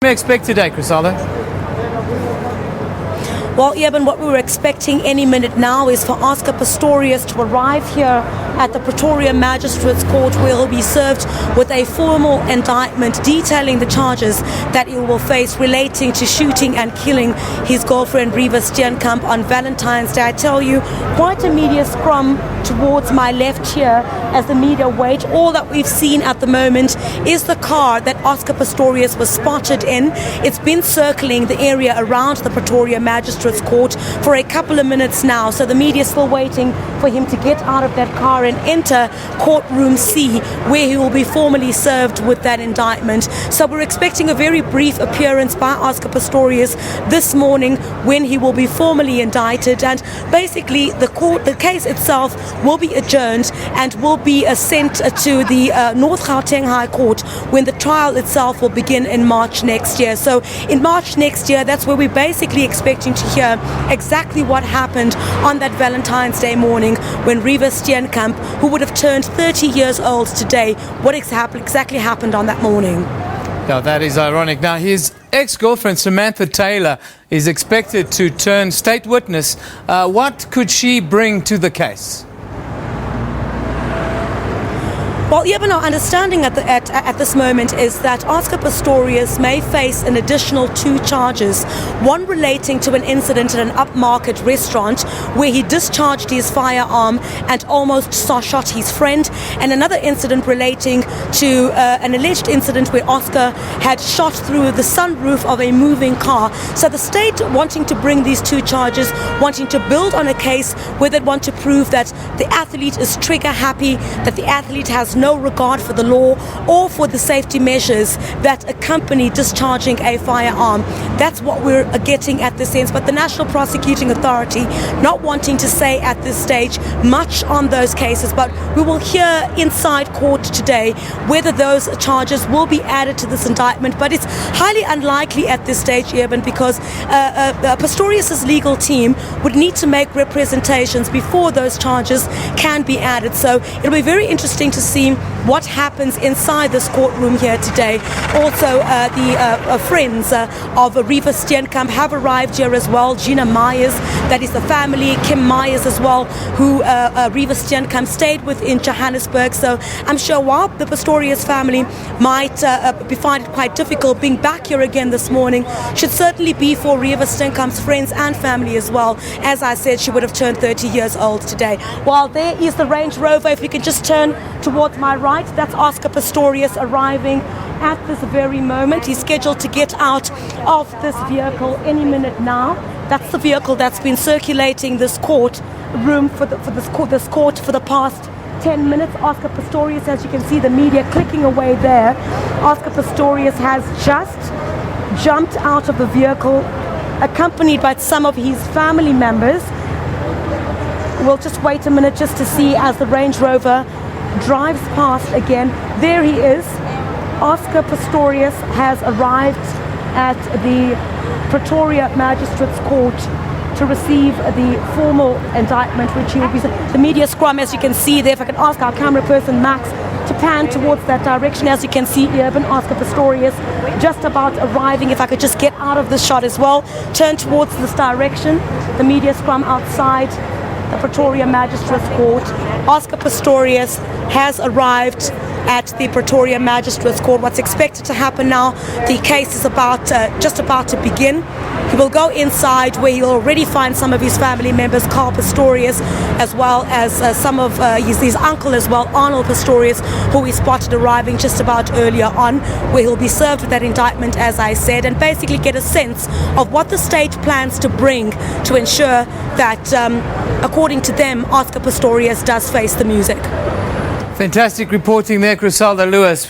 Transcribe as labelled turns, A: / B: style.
A: What do we expect today, Crisalda?
B: Well, Eben, what we were expecting any minute now is for Oscar Pistorius to arrive here at the Pretoria Magistrates Court, where he'll be served with a formal indictment detailing the charges that he will face relating to shooting and killing his girlfriend Reeva Steenkamp on Valentine's Day. I tell you, quite a media scrum towards my left here as the media wait. All that we've seen at the moment is the car that Oscar Pistorius was spotted in. It's been circling the area around the Pretoria Magistrates Court for a couple of minutes now, so the media is still waiting for him to get out of that car and enter courtroom C, where he will be formally served with that indictment. So we're expecting a very brief appearance by Oscar Pistorius this morning when he will be formally indicted, and basically the case itself will be adjourned and will be sent to the North Gauteng High Court when the trial itself will begin in March next year. So in March next year, that's where we're basically expecting to hear exactly what happened on that Valentine's Day morning when Reeva Steenkamp, who would have turned 30 years old today, what exactly happened on that morning.
A: Now, that is ironic. Now, his ex-girlfriend, Samantha Taylor, is expected to turn state witness. What could she bring to the case?
B: Well, even our understanding at this moment is that Oscar Pistorius may face an additional 2 charges, one relating to an incident at an upmarket restaurant where he discharged his firearm and almost shot his friend, and another incident relating to an alleged incident where Oscar had shot through the sunroof of a moving car. So the state wanting to bring these 2 charges, wanting to build on a case where they want to prove that the athlete is trigger happy, that the athlete has no regard for the law or for the safety measures that accompany discharging a firearm. That's what we're getting at this sense. But the National Prosecuting Authority not wanting to say at this stage much on those cases, but we will hear inside court today whether those charges will be added to this indictment. But it's highly unlikely at this stage, Eben, because Pistorius' legal team would need to make representations before those charges can be added. So it'll be very interesting to see what happens inside this courtroom here today. Also, the friends of Reeva Steenkamp have arrived here as well. Gina Myers, that is the family, Kim Myers as well, who Reeva Steenkamp stayed with in Johannesburg. So I'm sure while the Pistorius family might find it quite difficult being back here again this morning, should certainly be for Reeva Steenkamp's friends and family as well. As I said, she would have turned 30 years old today. While there is the Range Rover, if we can just turn towards my right, that's Oscar Pistorius arriving at this very moment. He's scheduled to get out of this vehicle any minute now. That's the vehicle that's been circulating this court room for this court for the past 10 minutes. Oscar Pistorius, as you can see the media clicking away there, Oscar Pistorius has just jumped out of the vehicle accompanied by some of his family members. We'll just wait a minute just to see as the Range Rover drives past again. There he is. Oscar Pistorius has arrived at the Pretoria Magistrates Court to receive the formal indictment, which he will be. The media scrum, as you can see there, if I can ask our camera person Max to pan towards that direction. As you can see, Urban Oscar Pistorius just about arriving. If I could just get out of this shot as well, turn towards this direction. The media scrum outside the Pretoria Magistrates Court. Oscar Pistorius has arrived at the Pretoria Magistrates Court. What's expected to happen now, the case is just about to begin. He will go inside where you'll already find some of his family members, Carl Pistorius, as well as some of his uncle as well, Arnold Pistorius, who we spotted arriving just about earlier on, where he'll be served with that indictment, as I said, and basically get a sense of what the state plans to bring to ensure that, according to them, Oscar Pistorius does face the music.
A: Fantastic reporting there, Crisalda Lewis.